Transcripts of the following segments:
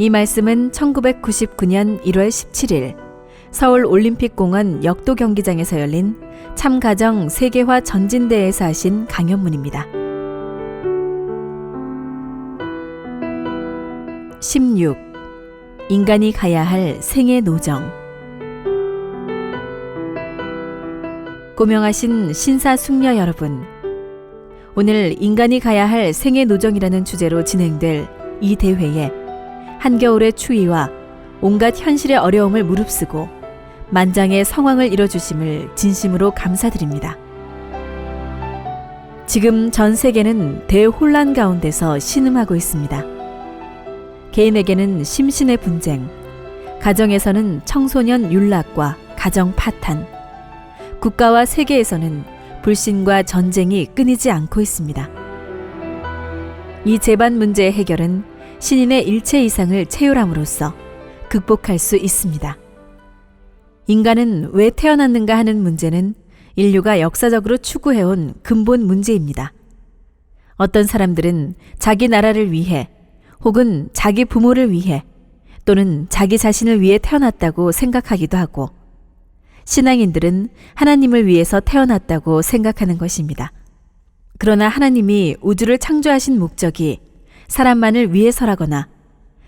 이 말씀은 1999년 1월 17일 서울 올림픽공원 역도 경기장에서 열린 참가정 세계화 전진대회에서 하신 강연문입니다. 16. 인간이 가야 할 생애 노정. 고명하신 신사숙녀 여러분, 오늘 인간이 가야 할 생애 노정이라는 주제로 진행될 이 대회에 한겨울의 추위와 온갖 현실의 어려움을 무릅쓰고 만장의 성황을 이뤄주심을 진심으로 감사드립니다. 지금 전 세계는 대혼란 가운데서 신음하고 있습니다. 개인에게는 심신의 분쟁, 가정에서는 청소년 윤락과 가정 파탄, 국가와 세계에서는 불신과 전쟁이 끊이지 않고 있습니다. 이 재반 문제의 해결은 신인의 일체 이상을 채울함으로써 극복할 수 있습니다. 인간은 왜 태어났는가 하는 문제는 인류가 역사적으로 추구해온 근본 문제입니다. 어떤 사람들은 자기 나라를 위해 혹은 자기 부모를 위해 또는 자기 자신을 위해 태어났다고 생각하기도 하고, 신앙인들은 하나님을 위해서 태어났다고 생각하는 것입니다. 그러나 하나님이 우주를 창조하신 목적이 사람만을 위해서라거나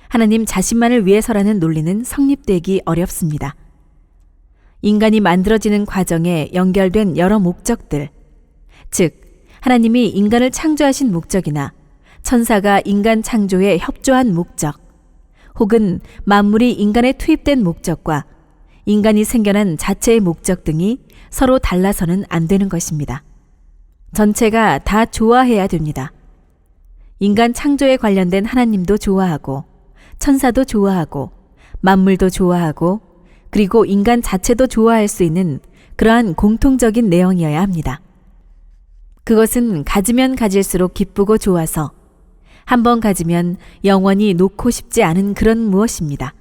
하나님 자신만을 위해서라는 논리는 성립되기 어렵습니다. 인간이 만들어지는 과정에 연결된 여러 목적들, 즉 하나님이 인간을 창조하신 목적이나 천사가 인간 창조에 협조한 목적, 혹은 만물이 인간에 투입된 목적과 인간이 생겨난 자체의 목적 등이 서로 달라서는 안 되는 것입니다. 전체가 다 좋아해야 됩니다. 인간 창조에 관련된 하나님도 좋아하고, 천사도 좋아하고, 만물도 좋아하고, 그리고 인간 자체도 좋아할 수 있는 그러한 공통적인 내용이어야 합니다. 그것은 가지면 가질수록 기쁘고 좋아서 한번 가지면 영원히 놓고 싶지 않은 그런 무엇입니다.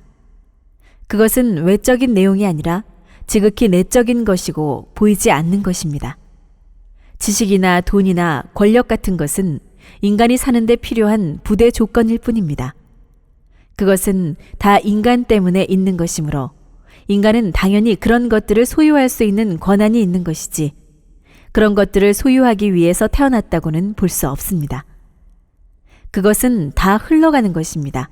그것은 외적인 내용이 아니라 지극히 내적인 것이고 보이지 않는 것입니다. 지식이나 돈이나 권력 같은 것은 인간이 사는데 필요한 부대 조건일 뿐입니다. 그것은 다 인간 때문에 있는 것이므로 인간은 당연히 그런 것들을 소유할 수 있는 권한이 있는 것이지, 그런 것들을 소유하기 위해서 태어났다고는 볼 수 없습니다. 그것은 다 흘러가는 것입니다.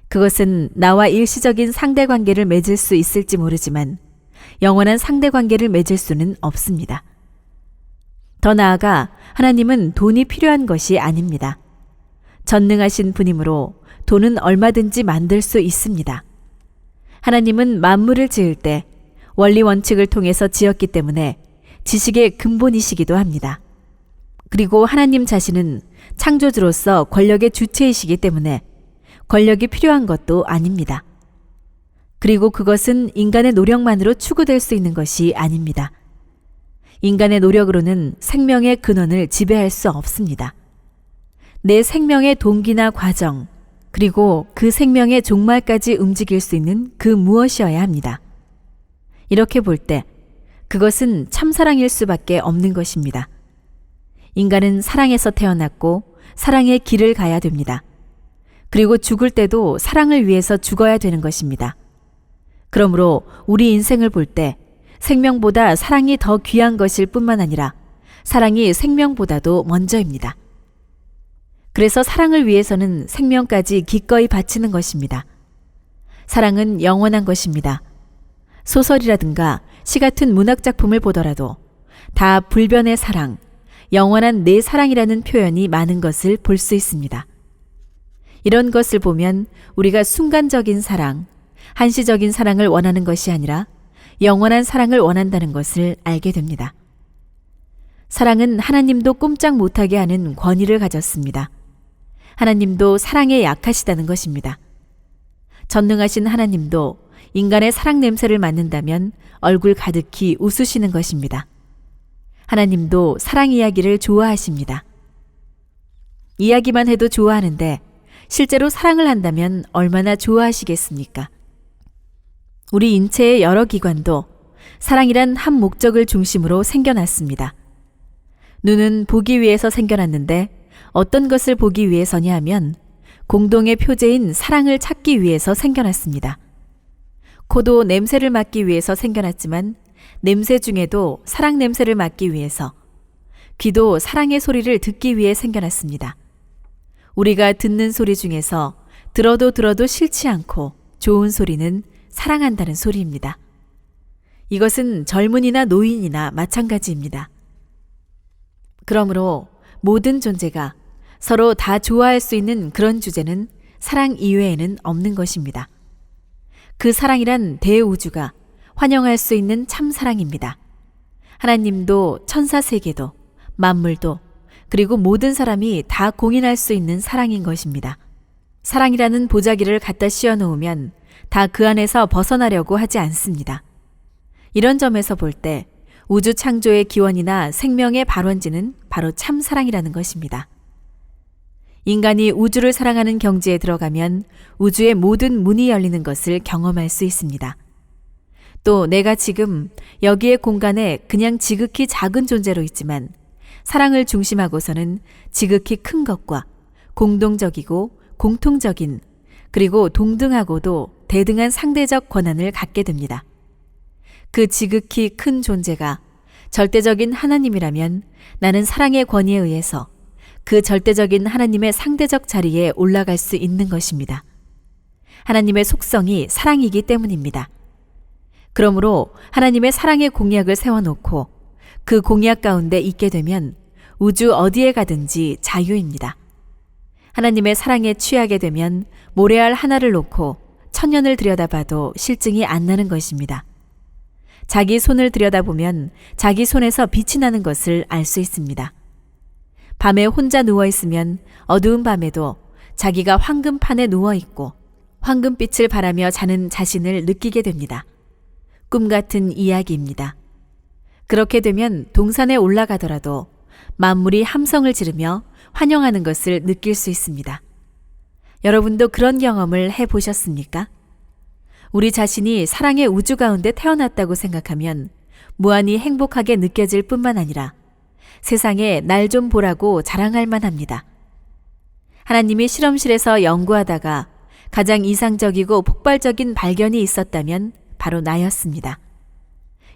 그것은 나와 일시적인 상대관계를 맺을 수 있을지 모르지만 영원한 상대관계를 맺을 수는 없습니다. 더 나아가 하나님은 돈이 필요한 것이 아닙니다. 전능하신 분이므로 돈은 얼마든지 만들 수 있습니다. 하나님은 만물을 지을 때 원리 원칙을 통해서 지었기 때문에 지식의 근본이시기도 합니다. 그리고 하나님 자신은 창조주로서 권력의 주체이시기 때문에 권력이 필요한 것도 아닙니다. 그리고 그것은 인간의 노력만으로 추구될 수 있는 것이 아닙니다. 인간의 노력으로는 생명의 근원을 지배할 수 없습니다. 내 생명의 동기나 과정, 그리고 그 생명의 종말까지 움직일 수 있는 그 무엇이어야 합니다. 이렇게 볼 때 그것은 참사랑일 수밖에 없는 것입니다. 인간은 사랑에서 태어났고 사랑의 길을 가야 됩니다. 그리고 죽을 때도 사랑을 위해서 죽어야 되는 것입니다. 그러므로 우리 인생을 볼 때 생명보다 사랑이 더 귀한 것일 뿐만 아니라 사랑이 생명보다도 먼저입니다. 그래서 사랑을 위해서는 생명까지 기꺼이 바치는 것입니다. 사랑은 영원한 것입니다. 소설이라든가 시 같은 문학작품을 보더라도 다 불변의 사랑, 영원한 내 사랑이라는 표현이 많은 것을 볼 수 있습니다. 이런 것을 보면 우리가 순간적인 사랑, 한시적인 사랑을 원하는 것이 아니라 영원한 사랑을 원한다는 것을 알게 됩니다. 사랑은 하나님도 꼼짝 못하게 하는 권위를 가졌습니다. 하나님도 사랑에 약하시다는 것입니다. 전능하신 하나님도 인간의 사랑 냄새를 맡는다면 얼굴 가득히 웃으시는 것입니다. 하나님도 사랑 이야기를 좋아하십니다. 이야기만 해도 좋아하는데 실제로 사랑을 한다면 얼마나 좋아하시겠습니까? 우리 인체의 여러 기관도 사랑이란 한 목적을 중심으로 생겨났습니다. 눈은 보기 위해서 생겨났는데 어떤 것을 보기 위해서냐 하면 공동의 표제인 사랑을 찾기 위해서 생겨났습니다. 코도 냄새를 맡기 위해서 생겨났지만 냄새 중에도 사랑 냄새를 맡기 위해서, 귀도 사랑의 소리를 듣기 위해 생겨났습니다. 우리가 듣는 소리 중에서 들어도 싫지 않고 좋은 소리는 사랑한다는 소리입니다. 이것은 젊은이나 노인이나 마찬가지입니다. 그러므로 모든 존재가 서로 다 좋아할 수 있는 그런 주제는 사랑 이외에는 없는 것입니다. 그 사랑이란 대우주가 환영할 수 있는 참 사랑입니다. 하나님도 천사 세계도 만물도 그리고 모든 사람이 다 공인할 수 있는 사랑인 것입니다. 사랑이라는 보자기를 갖다 씌워 놓으면 다 그 안에서 벗어나려고 하지 않습니다. 이런 점에서 볼 때 우주 창조의 기원이나 생명의 발원지는 바로 참 사랑이라는 것입니다. 인간이 우주를 사랑하는 경지에 들어가면 우주의 모든 문이 열리는 것을 경험할 수 있습니다. 또 내가 지금 여기의 공간에 그냥 지극히 작은 존재로 있지만 사랑을 중심하고서는 지극히 큰 것과 공동적이고 공통적인 그리고 동등하고도 대등한 상대적 권한을 갖게 됩니다. 그 지극히 큰 존재가 절대적인 하나님이라면 나는 사랑의 권위에 의해서 그 절대적인 하나님의 상대적 자리에 올라갈 수 있는 것입니다. 하나님의 속성이 사랑이기 때문입니다. 그러므로 하나님의 사랑의 공약을 세워놓고 그 공약 가운데 있게 되면 우주 어디에 가든지 자유입니다. 하나님의 사랑에 취하게 되면 모래알 하나를 놓고 천년을 들여다봐도 실증이 안 나는 것입니다. 자기 손을 들여다보면 자기 손에서 빛이 나는 것을 알 수 있습니다. 밤에 혼자 누워있으면 어두운 밤에도 자기가 황금판에 누워있고 황금빛을 바라며 자는 자신을 느끼게 됩니다. 꿈 같은 이야기입니다. 그렇게 되면 동산에 올라가더라도 만물이 함성을 지르며 환영하는 것을 느낄 수 있습니다. 여러분도 그런 경험을 해보셨습니까? 우리 자신이 사랑의 우주 가운데 태어났다고 생각하면 무한히 행복하게 느껴질 뿐만 아니라 세상에 날 좀 보라고 자랑할 만합니다. 하나님이 실험실에서 연구하다가 가장 이상적이고 폭발적인 발견이 있었다면 바로 나였습니다.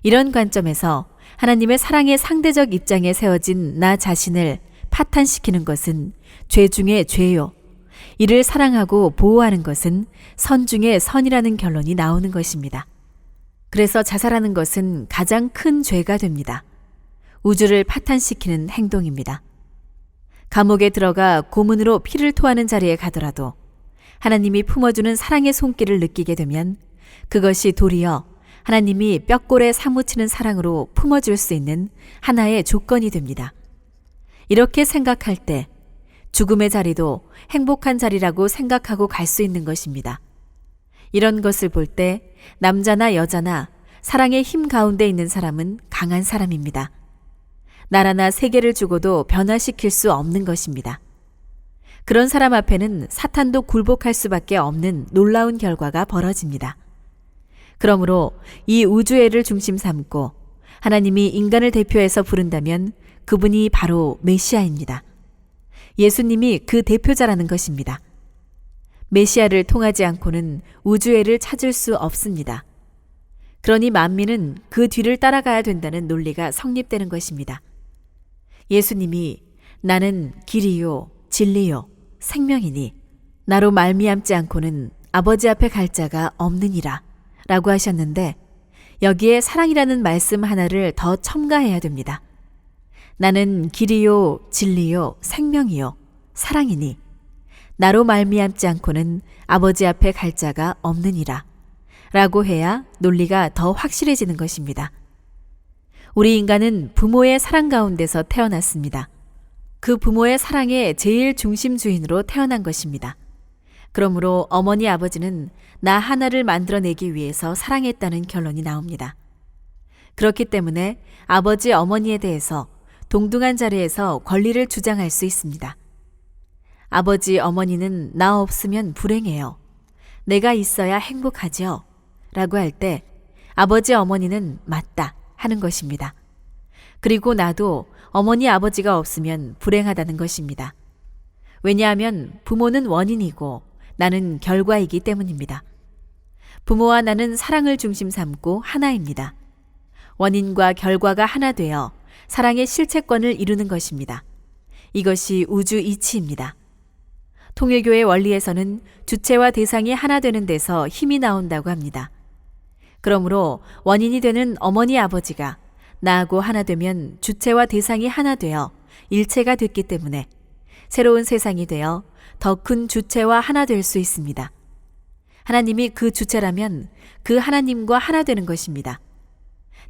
이런 관점에서 하나님의 사랑의 상대적 입장에 세워진 나 자신을 파탄시키는 것은 죄 중에 죄요. 이를 사랑하고 보호하는 것은 선 중에 선이라는 결론이 나오는 것입니다. 그래서 자살하는 것은 가장 큰 죄가 됩니다. 우주를 파탄시키는 행동입니다. 감옥에 들어가 고문으로 피를 토하는 자리에 가더라도 하나님이 품어주는 사랑의 손길을 느끼게 되면 그것이 도리어 하나님이 뼈골에 사무치는 사랑으로 품어줄 수 있는 하나의 조건이 됩니다. 이렇게 생각할 때 죽음의 자리도 행복한 자리라고 생각하고 갈 수 있는 것입니다. 이런 것을 볼 때 남자나 여자나 사랑의 힘 가운데 있는 사람은 강한 사람입니다. 나라나 세계를 주고도 변화시킬 수 없는 것입니다. 그런 사람 앞에는 사탄도 굴복할 수밖에 없는 놀라운 결과가 벌어집니다. 그러므로 이 우주애를 중심 삼고 하나님이 인간을 대표해서 부른다면 그분이 바로 메시아입니다. 예수님이 그 대표자라는 것입니다. 메시아를 통하지 않고는 우주애를 찾을 수 없습니다. 그러니 만민은 그 뒤를 따라가야 된다는 논리가 성립되는 것입니다. 예수님이 나는 길이요 진리요 생명이니 나로 말미암지 않고는 아버지 앞에 갈 자가 없느니라 라고 하셨는데 여기에 사랑이라는 말씀 하나를 더 첨가해야 됩니다. 나는 길이요 진리요 생명이요 사랑이니 나로 말미암지 않고는 아버지 앞에 갈 자가 없느니라 라고 해야 논리가 더 확실해지는 것입니다. 우리 인간은 부모의 사랑 가운데서 태어났습니다. 그 부모의 사랑의 제일 중심주인으로 태어난 것입니다. 그러므로 어머니 아버지는 나 하나를 만들어내기 위해서 사랑했다는 결론이 나옵니다. 그렇기 때문에 아버지 어머니에 대해서 동등한 자리에서 권리를 주장할 수 있습니다. 아버지 어머니는 나 없으면 불행해요. 내가 있어야 행복하죠. 라고 할 때 아버지 어머니는 맞다 하는 것입니다. 그리고 나도 어머니 아버지가 없으면 불행하다는 것입니다. 왜냐하면 부모는 원인이고 나는 결과이기 때문입니다. 부모와 나는 사랑을 중심 삼고 하나입니다. 원인과 결과가 하나 되어 사랑의 실체권을 이루는 것입니다. 이것이 우주 이치입니다. 통일교의 원리에서는 주체와 대상이 하나 되는 데서 힘이 나온다고 합니다. 그러므로 원인이 되는 어머니 아버지가 나하고 하나 되면 주체와 대상이 하나 되어 일체가 됐기 때문에 새로운 세상이 되어 더 큰 주체와 하나 될 수 있습니다. 하나님이 그 주체라면 그 하나님과 하나 되는 것입니다.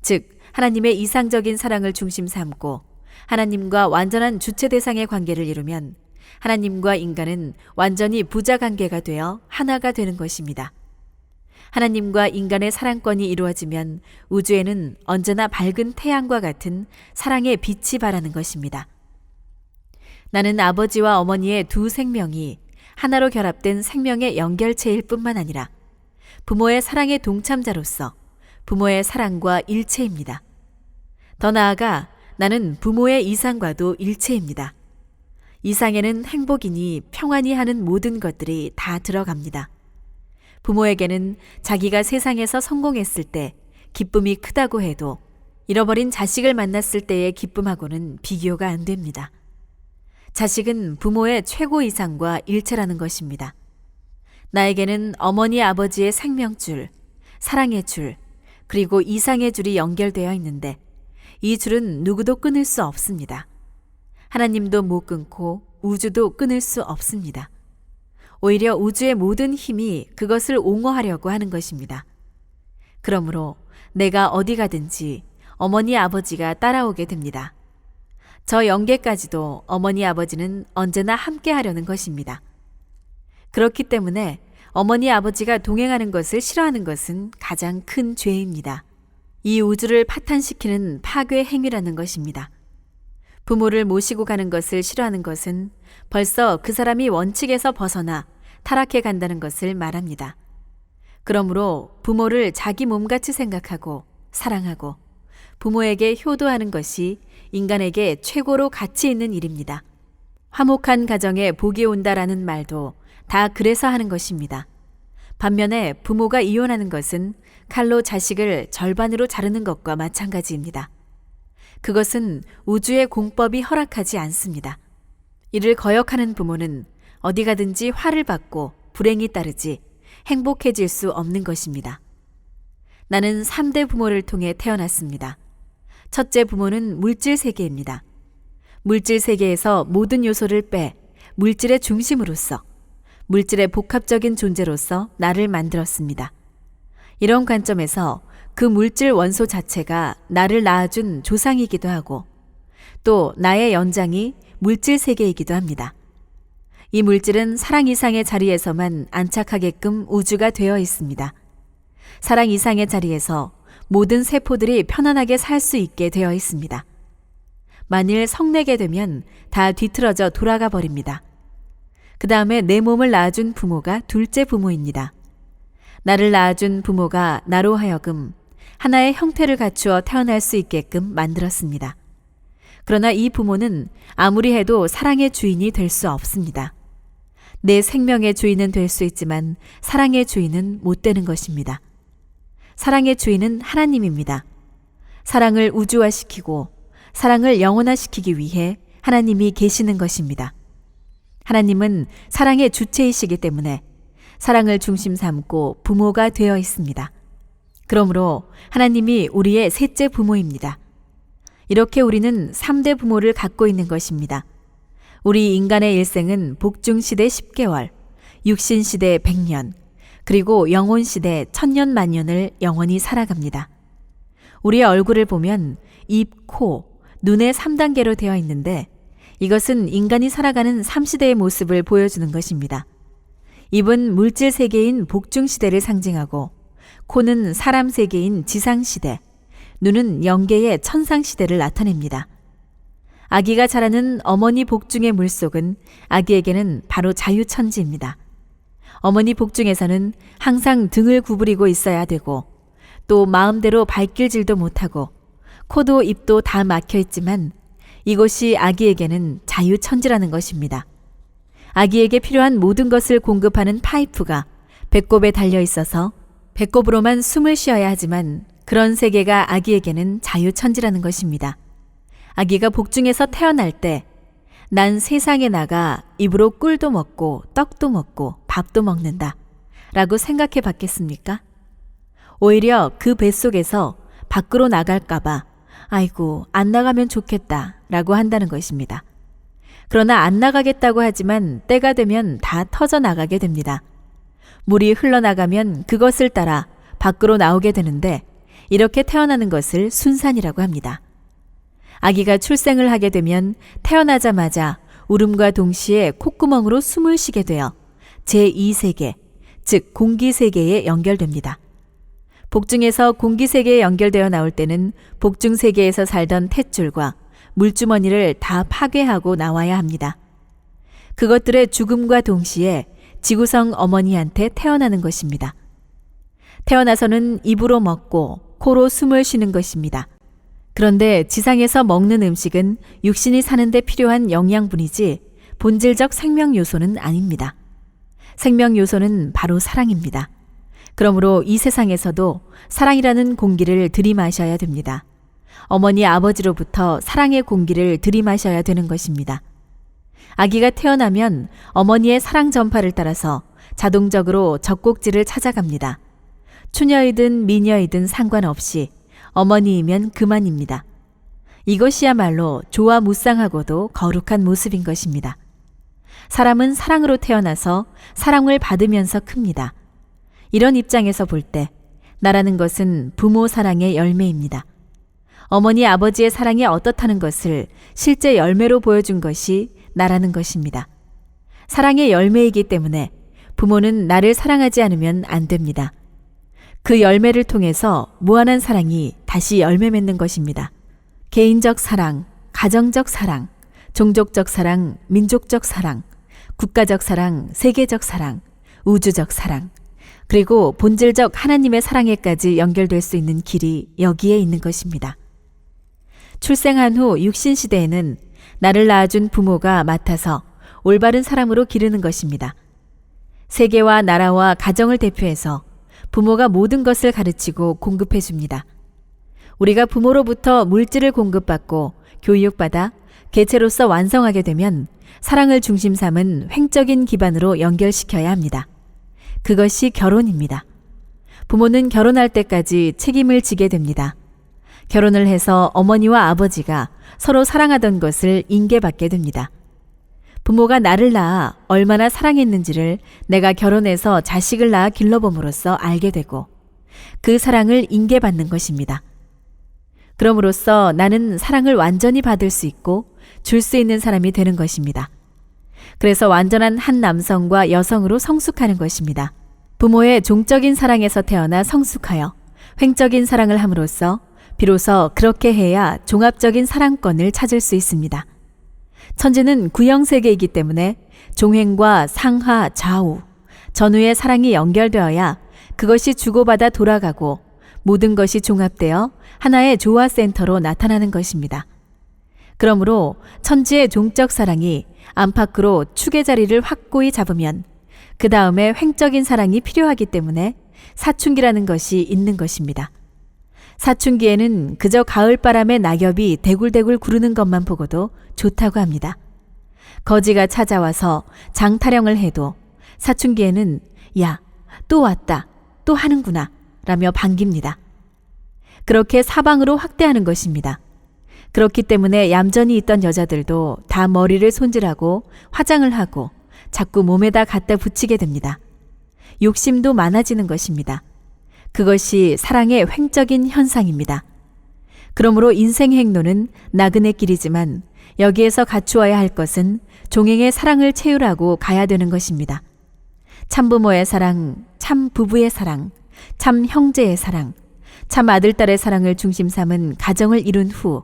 즉, 하나님의 이상적인 사랑을 중심 삼고 하나님과 완전한 주체 대상의 관계를 이루면 하나님과 인간은 완전히 부자 관계가 되어 하나가 되는 것입니다. 하나님과 인간의 사랑권이 이루어지면 우주에는 언제나 밝은 태양과 같은 사랑의 빛이 발하는 것입니다. 나는 아버지와 어머니의 두 생명이 하나로 결합된 생명의 연결체일 뿐만 아니라 부모의 사랑의 동참자로서 부모의 사랑과 일체입니다. 더 나아가 나는 부모의 이상과도 일체입니다. 이상에는 행복이니 평안히 하는 모든 것들이 다 들어갑니다. 부모에게는 자기가 세상에서 성공했을 때 기쁨이 크다고 해도 잃어버린 자식을 만났을 때의 기쁨하고는 비교가 안 됩니다. 자식은 부모의 최고 이상과 일체라는 것입니다. 나에게는 어머니 아버지의 생명줄, 사랑의 줄, 그리고 이상의 줄이 연결되어 있는데 이 줄은 누구도 끊을 수 없습니다. 하나님도 못 끊고 우주도 끊을 수 없습니다. 오히려 우주의 모든 힘이 그것을 옹호하려고 하는 것입니다. 그러므로 내가 어디 가든지 어머니 아버지가 따라오게 됩니다. 저 영계까지도 어머니 아버지는 언제나 함께 하려는 것입니다. 그렇기 때문에 어머니 아버지가 동행하는 것을 싫어하는 것은 가장 큰 죄입니다. 이 우주를 파탄시키는 파괴 행위라는 것입니다. 부모를 모시고 가는 것을 싫어하는 것은 벌써 그 사람이 원칙에서 벗어나 타락해 간다는 것을 말합니다. 그러므로 부모를 자기 몸같이 생각하고 사랑하고 부모에게 효도하는 것이 인간에게 최고로 가치 있는 일입니다. 화목한 가정에 복이 온다라는 말도 다 그래서 하는 것입니다. 반면에 부모가 이혼하는 것은 칼로 자식을 절반으로 자르는 것과 마찬가지입니다. 그것은 우주의 공법이 허락하지 않습니다. 이를 거역하는 부모는 어디 가든지 화를 받고 불행이 따르지 행복해질 수 없는 것입니다. 나는 3대 부모를 통해 태어났습니다. 첫째 부모는 물질 세계입니다. 물질 세계에서 모든 요소를 빼 물질의 중심으로서 물질의 복합적인 존재로서 나를 만들었습니다. 이런 관점에서 그 물질 원소 자체가 나를 낳아준 조상이기도 하고 또 나의 연장이 물질 세계이기도 합니다. 이 물질은 사랑 이상의 자리에서만 안착하게끔 우주가 되어 있습니다. 사랑 이상의 자리에서 모든 세포들이 편안하게 살 수 있게 되어 있습니다. 만일 성내게 되면 다 뒤틀어져 돌아가 버립니다. 그 다음에 내 몸을 낳아준 부모가 둘째 부모입니다. 나를 낳아준 부모가 나로 하여금 하나의 형태를 갖추어 태어날 수 있게끔 만들었습니다. 그러나 이 부모는 아무리 해도 사랑의 주인이 될 수 없습니다. 내 생명의 주인은 될 수 있지만 사랑의 주인은 못 되는 것입니다. 사랑의 주인은 하나님입니다. 사랑을 우주화시키고 사랑을 영원화시키기 위해 하나님이 계시는 것입니다. 하나님은 사랑의 주체이시기 때문에 사랑을 중심 삼고 부모가 되어 있습니다. 그러므로 하나님이 우리의 셋째 부모입니다. 이렇게 우리는 3대 부모를 갖고 있는 것입니다. 우리 인간의 일생은 복중시대 10개월, 육신시대 100년, 그리고 영혼시대 1000년 만년을 영원히 살아갑니다. 우리의 얼굴을 보면 입, 코, 눈의 3단계로 되어 있는데 이것은 인간이 살아가는 3시대의 모습을 보여주는 것입니다. 입은 물질 세계인 복중시대를 상징하고 코는 사람 세계인 지상시대, 눈은 영계의 천상시대를 나타냅니다. 아기가 자라는 어머니 복중의 물속은 아기에게는 바로 자유천지입니다. 어머니 복중에서는 항상 등을 구부리고 있어야 되고 또 마음대로 발길질도 못하고 코도 입도 다 막혀 있지만 이곳이 아기에게는 자유천지라는 것입니다. 아기에게 필요한 모든 것을 공급하는 파이프가 배꼽에 달려 있어서 배꼽으로만 숨을 쉬어야 하지만 그런 세계가 아기에게는 자유천지라는 것입니다. 아기가 복중에서 태어날 때 난 세상에 나가 입으로 꿀도 먹고 떡도 먹고 밥도 먹는다 라고 생각해 봤겠습니까? 오히려 그 뱃속에서 밖으로 나갈까봐 아이고 안 나가면 좋겠다 라고 한다는 것입니다. 그러나 안 나가겠다고 하지만 때가 되면 다 터져 나가게 됩니다. 물이 흘러나가면 그것을 따라 밖으로 나오게 되는데 이렇게 태어나는 것을 순산이라고 합니다. 아기가 출생을 하게 되면 태어나자마자 울음과 동시에 콧구멍으로 숨을 쉬게 되어 제2세계, 즉 공기세계에 연결됩니다. 복중에서 공기세계에 연결되어 나올 때는 복중세계에서 살던 탯줄과 물주머니를 다 파괴하고 나와야 합니다. 그것들의 죽음과 동시에 지구성 어머니한테 태어나는 것입니다. 태어나서는 입으로 먹고 코로 숨을 쉬는 것입니다. 그런데 지상에서 먹는 음식은 육신이 사는데 필요한 영양분이지 본질적 생명 요소는 아닙니다. 생명 요소는 바로 사랑입니다. 그러므로 이 세상에서도 사랑이라는 공기를 들이마셔야 됩니다. 어머니 아버지로부터 사랑의 공기를 들이마셔야 되는 것입니다. 아기가 태어나면 어머니의 사랑 전파를 따라서 자동적으로 젖꼭지를 찾아갑니다. 추녀이든 미녀이든 상관없이 어머니이면 그만입니다. 이것이야말로 조화무쌍하고도 거룩한 모습인 것입니다. 사람은 사랑으로 태어나서 사랑을 받으면서 큽니다. 이런 입장에서 볼 때 나라는 것은 부모 사랑의 열매입니다. 어머니 아버지의 사랑이 어떻다는 것을 실제 열매로 보여준 것이 나라는 것입니다. 사랑의 열매이기 때문에 부모는 나를 사랑하지 않으면 안 됩니다. 그 열매를 통해서 무한한 사랑이 다시 열매 맺는 것입니다. 개인적 사랑, 가정적 사랑, 종족적 사랑, 민족적 사랑, 국가적 사랑, 세계적 사랑, 우주적 사랑, 그리고 본질적 하나님의 사랑에까지 연결될 수 있는 길이 여기에 있는 것입니다. 출생한 후 육신시대에는 나를 낳아준 부모가 맡아서 올바른 사람으로 기르는 것입니다. 세계와 나라와 가정을 대표해서 부모가 모든 것을 가르치고 공급해 줍니다. 우리가 부모로부터 물질을 공급받고 교육받아 개체로서 완성하게 되면 사랑을 중심 삼은 횡적인 기반으로 연결시켜야 합니다. 그것이 결혼입니다. 부모는 결혼할 때까지 책임을 지게 됩니다. 결혼을 해서 어머니와 아버지가 서로 사랑하던 것을 인계받게 됩니다. 부모가 나를 낳아 얼마나 사랑했는지를 내가 결혼해서 자식을 낳아 길러봄으로써 알게 되고 그 사랑을 인계받는 것입니다. 그럼으로써 나는 사랑을 완전히 받을 수 있고 줄 수 있는 사람이 되는 것입니다. 그래서 완전한 한 남성과 여성으로 성숙하는 것입니다. 부모의 종적인 사랑에서 태어나 성숙하여 횡적인 사랑을 함으로써 비로소 그렇게 해야 종합적인 사랑권을 찾을 수 있습니다. 천지는 구형세계이기 때문에 종횡과 상하, 좌우, 전후의 사랑이 연결되어야 그것이 주고받아 돌아가고 모든 것이 종합되어 하나의 조화센터로 나타나는 것입니다. 그러므로 천지의 종적 사랑이 안팎으로 축의 자리를 확고히 잡으면 그 다음에 횡적인 사랑이 필요하기 때문에 사춘기라는 것이 있는 것입니다. 사춘기에는 그저 가을바람에 낙엽이 대굴대굴 구르는 것만 보고도 좋다고 합니다. 거지가 찾아와서 장타령을 해도 사춘기에는 야, 또 왔다, 또 하는구나 라며 반깁니다. 그렇게 사방으로 확대하는 것입니다. 그렇기 때문에 얌전히 있던 여자들도 다 머리를 손질하고 화장을 하고 자꾸 몸에다 갖다 붙이게 됩니다. 욕심도 많아지는 것입니다. 그것이 사랑의 횡적인 현상입니다. 그러므로 인생 행로는 나그네 길이지만 여기에서 갖추어야 할 것은 종행의 사랑을 채우라고 가야 되는 것입니다. 참 부모의 사랑, 참 부부의 사랑, 참 형제의 사랑, 참 아들딸의 사랑을 중심 삼은 가정을 이룬 후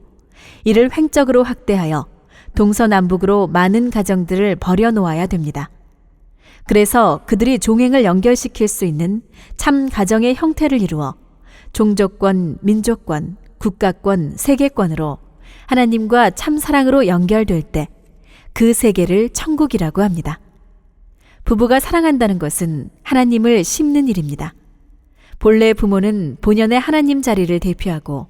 이를 횡적으로 확대하여 동서남북으로 많은 가정들을 벌여놓아야 됩니다. 그래서 그들이 종행을 연결시킬 수 있는 참 가정의 형태를 이루어 종족권, 민족권, 국가권, 세계권으로 하나님과 참 사랑으로 연결될 때 그 세계를 천국이라고 합니다. 부부가 사랑한다는 것은 하나님을 심는 일입니다. 본래 부모는 본연의 하나님 자리를 대표하고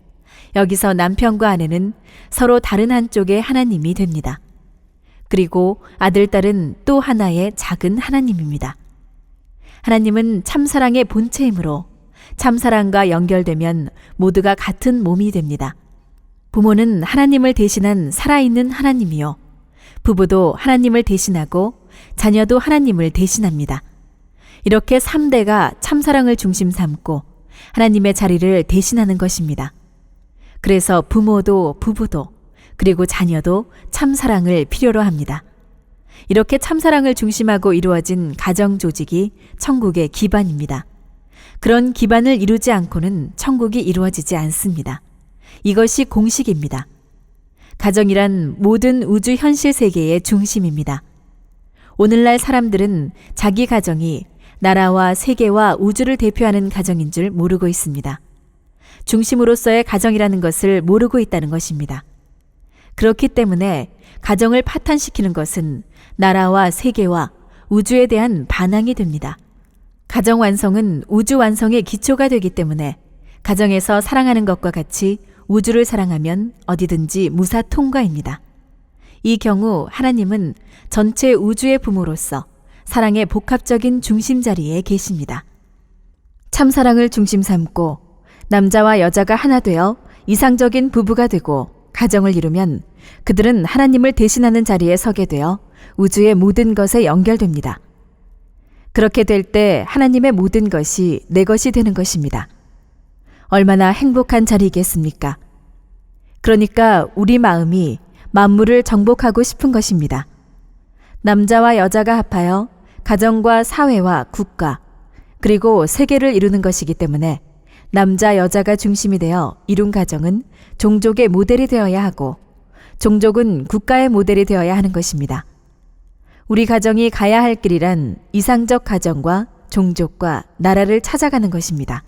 여기서 남편과 아내는 서로 다른 한쪽의 하나님이 됩니다. 그리고 아들, 딸은 또 하나의 작은 하나님입니다. 하나님은 참사랑의 본체이므로 참사랑과 연결되면 모두가 같은 몸이 됩니다. 부모는 하나님을 대신한 살아있는 하나님이요. 부부도 하나님을 대신하고 자녀도 하나님을 대신합니다. 이렇게 3대가 참사랑을 중심 삼고 하나님의 자리를 대신하는 것입니다. 그래서 부모도 부부도 그리고 자녀도 참사랑을 필요로 합니다. 이렇게 참사랑을 중심하고 이루어진 가정 조직이 천국의 기반입니다. 그런 기반을 이루지 않고는 천국이 이루어지지 않습니다. 이것이 공식입니다. 가정이란 모든 우주 현실 세계의 중심입니다. 오늘날 사람들은 자기 가정이 나라와 세계와 우주를 대표하는 가정인 줄 모르고 있습니다. 중심으로서의 가정이라는 것을 모르고 있다는 것입니다. 그렇기 때문에 가정을 파탄시키는 것은 나라와 세계와 우주에 대한 반항이 됩니다. 가정 완성은 우주 완성의 기초가 되기 때문에 가정에서 사랑하는 것과 같이 우주를 사랑하면 어디든지 무사 통과입니다. 이 경우 하나님은 전체 우주의 부모로서 사랑의 복합적인 중심 자리에 계십니다. 참사랑을 중심 삼고 남자와 여자가 하나 되어 이상적인 부부가 되고 가정을 이루면 그들은 하나님을 대신하는 자리에 서게 되어 우주의 모든 것에 연결됩니다. 그렇게 될 때 하나님의 모든 것이 내 것이 되는 것입니다. 얼마나 행복한 자리이겠습니까? 그러니까 우리 마음이 만물을 정복하고 싶은 것입니다. 남자와 여자가 합하여 가정과 사회와 국가 그리고 세계를 이루는 것이기 때문에 남자 여자가 중심이 되어 이룬 가정은 종족의 모델이 되어야 하고 종족은 국가의 모델이 되어야 하는 것입니다. 우리 가정이 가야 할 길이란 이상적 가정과 종족과 나라를 찾아가는 것입니다.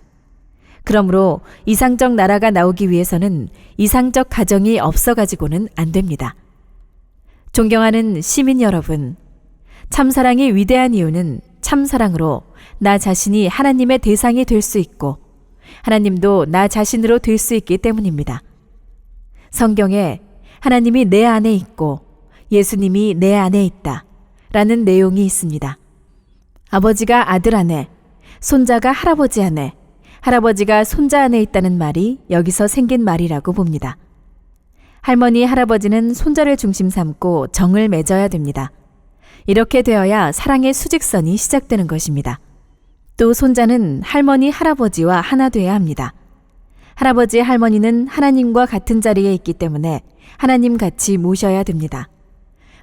그러므로 이상적 나라가 나오기 위해서는 이상적 가정이 없어가지고는 안 됩니다. 존경하는 시민 여러분, 참사랑이 위대한 이유는 참사랑으로 나 자신이 하나님의 대상이 될 수 있고 하나님도 나 자신으로 될 수 있기 때문입니다. 성경에 하나님이 내 안에 있고 예수님이 내 안에 있다 라는 내용이 있습니다. 아버지가 아들 안에, 손자가 할아버지 안에, 할아버지가 손자 안에 있다는 말이 여기서 생긴 말이라고 봅니다. 할머니, 할아버지는 손자를 중심 삼고 정을 맺어야 됩니다. 이렇게 되어야 사랑의 수직선이 시작되는 것입니다. 또 손자는 할머니, 할아버지와 하나 되어야 합니다. 할아버지, 할머니는 하나님과 같은 자리에 있기 때문에 하나님 같이 모셔야 됩니다.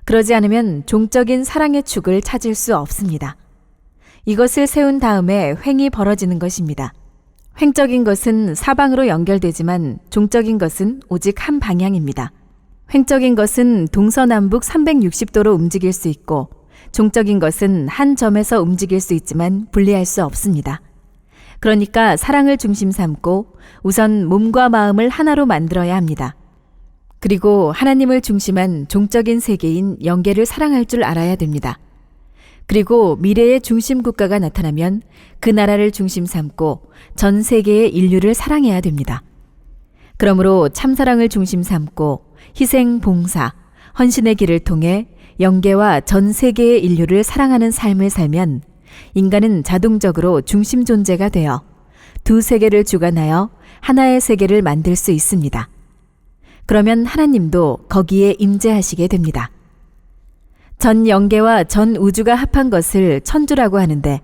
그러지 않으면 종적인 사랑의 축을 찾을 수 없습니다. 이것을 세운 다음에 횡이 벌어지는 것입니다. 횡적인 것은 사방으로 연결되지만 종적인 것은 오직 한 방향입니다. 횡적인 것은 동서남북 360도로 움직일 수 있고 종적인 것은 한 점에서 움직일 수 있지만 분리할 수 없습니다. 그러니까 사랑을 중심 삼고 우선 몸과 마음을 하나로 만들어야 합니다. 그리고 하나님을 중심한 종적인 세계인 영계를 사랑할 줄 알아야 됩니다. 그리고 미래의 중심 국가가 나타나면 그 나라를 중심 삼고 전 세계의 인류를 사랑해야 됩니다. 그러므로 참사랑을 중심 삼고 희생, 봉사, 헌신의 길을 통해 영계와 전 세계의 인류를 사랑하는 삶을 살면 인간은 자동적으로 중심 존재가 되어 두 세계를 주관하여 하나의 세계를 만들 수 있습니다. 그러면 하나님도 거기에 임재하시게 됩니다. 전 영계와 전 우주가 합한 것을 천주라고 하는데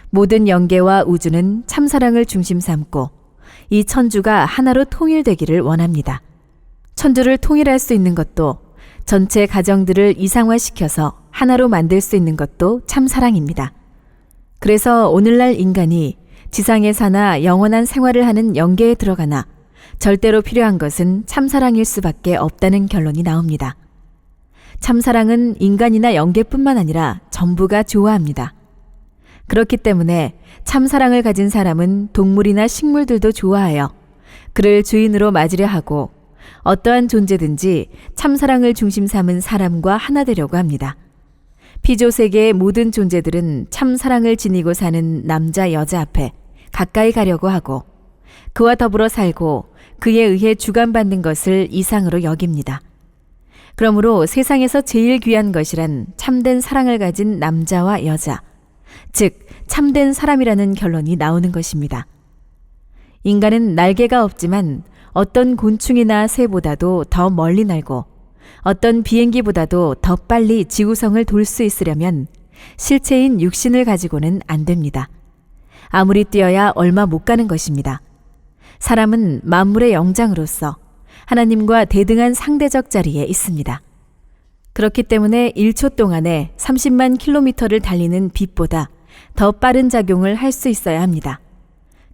모든 영계와 우주는 참사랑을 중심 삼고 이 천주가 하나로 통일되기를 원합니다. 천주를 통일할 수 있는 것도 전체 가정들을 이상화시켜서 하나로 만들 수 있는 것도 참사랑입니다. 그래서 오늘날 인간이 지상에 사나 영원한 생활을 하는 영계에 들어가나 절대로 필요한 것은 참사랑일 수밖에 없다는 결론이 나옵니다. 참사랑은 인간이나 영계뿐만 아니라 전부가 좋아합니다. 그렇기 때문에 참사랑을 가진 사람은 동물이나 식물들도 좋아하여 그를 주인으로 맞으려 하고 어떠한 존재든지 참사랑을 중심 삼은 사람과 하나 되려고 합니다. 피조 세계의 모든 존재들은 참 사랑을 지니고 사는 남자, 여자 앞에 가까이 가려고 하고 그와 더불어 살고 그에 의해 주관받는 것을 이상으로 여깁니다. 그러므로 세상에서 제일 귀한 것이란 참된 사랑을 가진 남자와 여자, 즉 참된 사람이라는 결론이 나오는 것입니다. 인간은 날개가 없지만 어떤 곤충이나 새보다도 더 멀리 날고 어떤 비행기보다도 더 빨리 지구성을 돌 수 있으려면 실체인 육신을 가지고는 안 됩니다. 아무리 뛰어야 얼마 못 가는 것입니다. 사람은 만물의 영장으로서 하나님과 대등한 상대적 자리에 있습니다. 그렇기 때문에 1초 동안에 30만 킬로미터를 달리는 빛보다 더 빠른 작용을 할 수 있어야 합니다.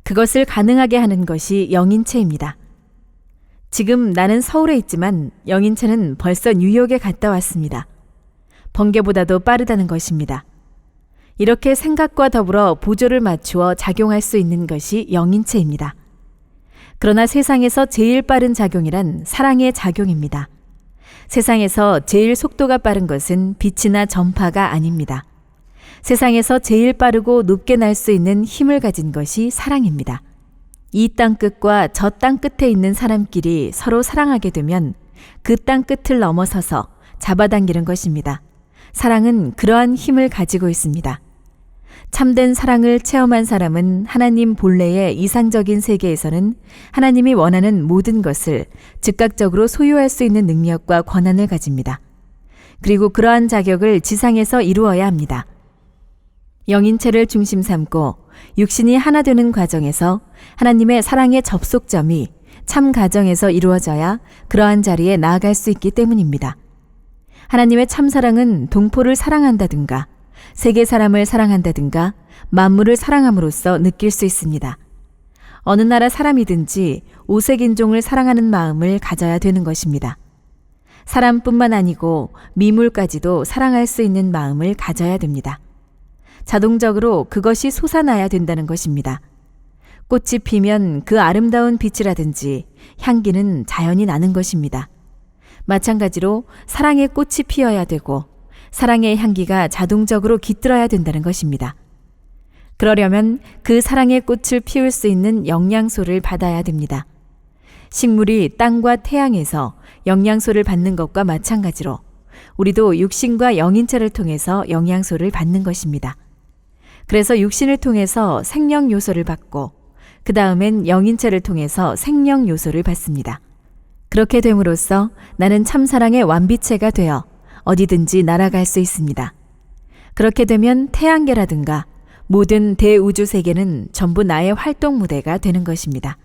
그것을 가능하게 하는 것이 영인체입니다. 지금 나는 서울에 있지만 영인체는 벌써 뉴욕에 갔다 왔습니다. 번개보다도 빠르다는 것입니다. 이렇게 생각과 더불어 보조를 맞추어 작용할 수 있는 것이 영인체입니다. 그러나 세상에서 제일 빠른 작용이란 사랑의 작용입니다. 세상에서 제일 속도가 빠른 것은 빛이나 전파가 아닙니다. 세상에서 제일 빠르고 높게 날 수 있는 힘을 가진 것이 사랑입니다. 이 땅 끝과 저 땅 끝에 있는 사람끼리 서로 사랑하게 되면 그 땅 끝을 넘어서서 잡아당기는 것입니다. 사랑은 그러한 힘을 가지고 있습니다. 참된 사랑을 체험한 사람은 하나님 본래의 이상적인 세계에서는 하나님이 원하는 모든 것을 즉각적으로 소유할 수 있는 능력과 권한을 가집니다. 그리고 그러한 자격을 지상에서 이루어야 합니다. 영인체를 중심 삼고 육신이 하나 되는 과정에서 하나님의 사랑의 접속점이 참 가정에서 이루어져야 그러한 자리에 나아갈 수 있기 때문입니다. 하나님의 참사랑은 동포를 사랑한다든가 세계 사람을 사랑한다든가 만물을 사랑함으로써 느낄 수 있습니다. 어느 나라 사람이든지 오색인종을 사랑하는 마음을 가져야 되는 것입니다. 사람뿐만 아니고 미물까지도 사랑할 수 있는 마음을 가져야 됩니다. 자동적으로 그것이 솟아나야 된다는 것입니다. 꽃이 피면 그 아름다운 빛이라든지 향기는 자연히 나는 것입니다. 마찬가지로 사랑의 꽃이 피어야 되고 사랑의 향기가 자동적으로 깃들어야 된다는 것입니다. 그러려면 그 사랑의 꽃을 피울 수 있는 영양소를 받아야 됩니다. 식물이 땅과 태양에서 영양소를 받는 것과 마찬가지로 우리도 육신과 영인체를 통해서 영양소를 받는 것입니다. 그래서 육신을 통해서 생명 요소를 받고 그 다음엔 영인체를 통해서 생명 요소를 받습니다. 그렇게 됨으로써 나는 참사랑의 완비체가 되어 어디든지 날아갈 수 있습니다. 그렇게 되면 태양계라든가 모든 대우주 세계는 전부 나의 활동 무대가 되는 것입니다.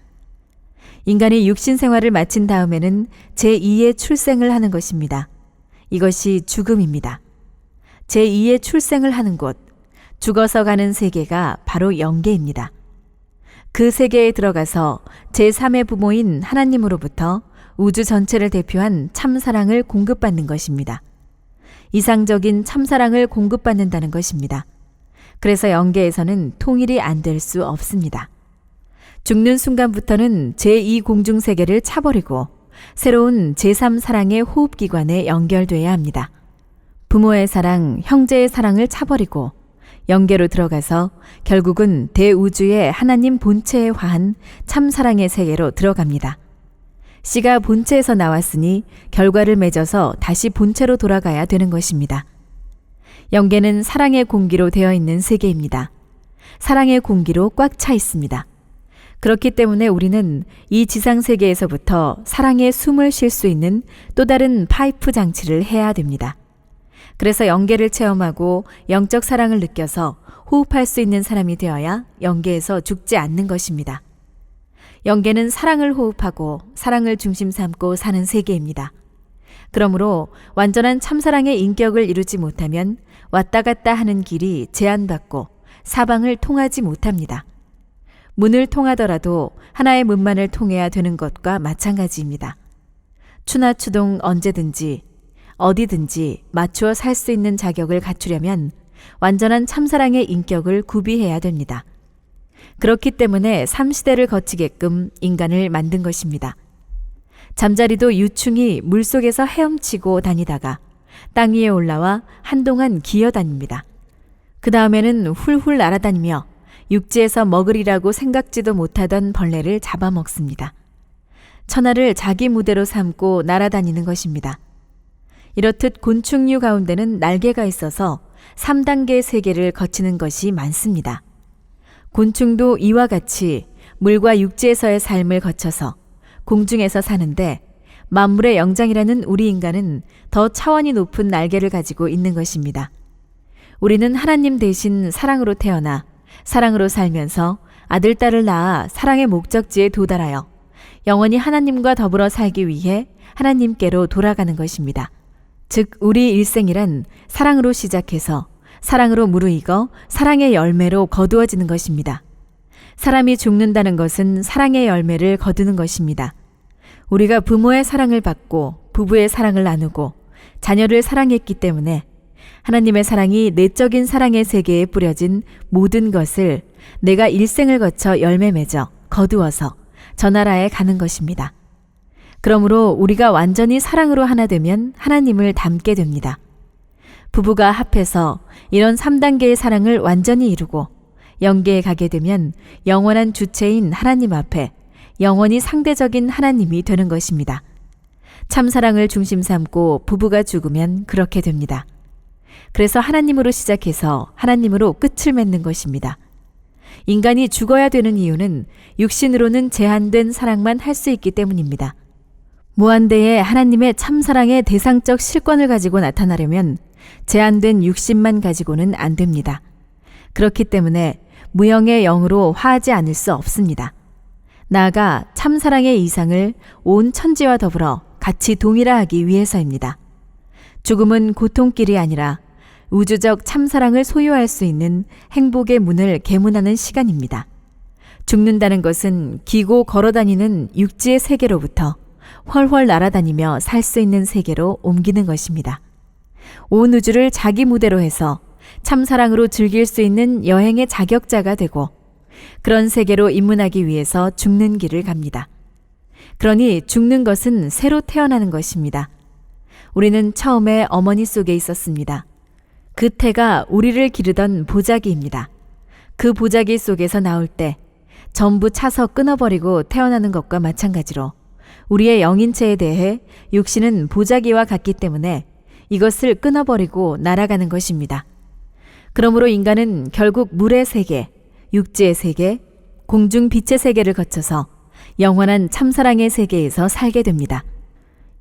인간이 육신 생활을 마친 다음에는 제2의 출생을 하는 것입니다. 이것이 죽음입니다. 제2의 출생을 하는 곳, 죽어서 가는 세계가 바로 영계입니다. 그 세계에 들어가서 제3의 부모인 하나님으로부터 우주 전체를 대표한 참사랑을 공급받는 것입니다. 이상적인 참사랑을 공급받는다는 것입니다. 그래서 영계에서는 통일이 안 될 수 없습니다. 죽는 순간부터는 제2공중세계를 차버리고 새로운 제3사랑의 호흡기관에 연결돼야 합니다. 부모의 사랑, 형제의 사랑을 차버리고 영계로 들어가서 결국은 대우주의 하나님 본체에 화한 참사랑의 세계로 들어갑니다. 씨가 본체에서 나왔으니 결과를 맺어서 다시 본체로 돌아가야 되는 것입니다. 영계는 사랑의 공기로 되어 있는 세계입니다. 사랑의 공기로 꽉 차 있습니다. 그렇기 때문에 우리는 이 지상세계에서부터 사랑의 숨을 쉴 수 있는 또 다른 파이프 장치를 해야 됩니다. 그래서 영계를 체험하고 영적 사랑을 느껴서 호흡할 수 있는 사람이 되어야 영계에서 죽지 않는 것입니다. 영계는 사랑을 호흡하고 사랑을 중심 삼고 사는 세계입니다. 그러므로 완전한 참사랑의 인격을 이루지 못하면 왔다 갔다 하는 길이 제한받고 사방을 통하지 못합니다. 문을 통하더라도 하나의 문만을 통해야 되는 것과 마찬가지입니다. 추나 추동 언제든지 어디든지 맞추어 살 수 있는 자격을 갖추려면 완전한 참사랑의 인격을 구비해야 됩니다. 그렇기 때문에 3시대를 거치게끔 인간을 만든 것입니다. 잠자리도 유충이 물속에서 헤엄치고 다니다가 땅 위에 올라와 한동안 기어다닙니다. 그 다음에는 훌훌 날아다니며 육지에서 먹으리라고 생각지도 못하던 벌레를 잡아먹습니다. 천하를 자기 무대로 삼고 날아다니는 것입니다. 이렇듯 곤충류 가운데는 날개가 있어서 3단계의 세계를 거치는 것이 많습니다. 곤충도 이와 같이 물과 육지에서의 삶을 거쳐서 공중에서 사는데 만물의 영장이라는 우리 인간은 더 차원이 높은 날개를 가지고 있는 것입니다. 우리는 하나님 대신 사랑으로 태어나 사랑으로 살면서 아들, 딸을 낳아 사랑의 목적지에 도달하여 영원히 하나님과 더불어 살기 위해 하나님께로 돌아가는 것입니다. 즉 우리 일생이란 사랑으로 시작해서 사랑으로 무르익어 사랑의 열매로 거두어지는 것입니다. 사람이 죽는다는 것은 사랑의 열매를 거두는 것입니다. 우리가 부모의 사랑을 받고 부부의 사랑을 나누고 자녀를 사랑했기 때문에 하나님의 사랑이 내적인 사랑의 세계에 뿌려진 모든 것을 내가 일생을 거쳐 열매 맺어 거두어서 저 나라에 가는 것입니다. 그러므로 우리가 완전히 사랑으로 하나 되면 하나님을 닮게 됩니다. 부부가 합해서 이런 3단계의 사랑을 완전히 이루고 영계에 가게 되면 영원한 주체인 하나님 앞에 영원히 상대적인 하나님이 되는 것입니다. 참사랑을 중심 삼고 부부가 죽으면 그렇게 됩니다. 그래서 하나님으로 시작해서 하나님으로 끝을 맺는 것입니다. 인간이 죽어야 되는 이유는 육신으로는 제한된 사랑만 할 수 있기 때문입니다. 무한대의 하나님의 참사랑의 대상적 실권을 가지고 나타나려면 제한된 육신만 가지고는 안 됩니다. 그렇기 때문에 무형의 영으로 화하지 않을 수 없습니다. 나아가 참사랑의 이상을 온 천지와 더불어 같이 동일화하기 위해서입니다. 죽음은 고통길이 아니라 우주적 참사랑을 소유할 수 있는 행복의 문을 개문하는 시간입니다. 죽는다는 것은 기고 걸어다니는 육지의 세계로부터 훨훨 날아다니며 살 수 있는 세계로 옮기는 것입니다. 온 우주를 자기 무대로 해서 참사랑으로 즐길 수 있는 여행의 자격자가 되고 그런 세계로 입문하기 위해서 죽는 길을 갑니다. 그러니 죽는 것은 새로 태어나는 것입니다. 우리는 처음에 어머니 속에 있었습니다. 그 태가 우리를 기르던 보자기입니다. 그 보자기 속에서 나올 때 전부 차서 끊어버리고 태어나는 것과 마찬가지로 우리의 영인체에 대해 육신은 보자기와 같기 때문에 이것을 끊어버리고 날아가는 것입니다. 그러므로 인간은 결국 물의 세계, 육지의 세계, 공중 빛의 세계를 거쳐서 영원한 참사랑의 세계에서 살게 됩니다.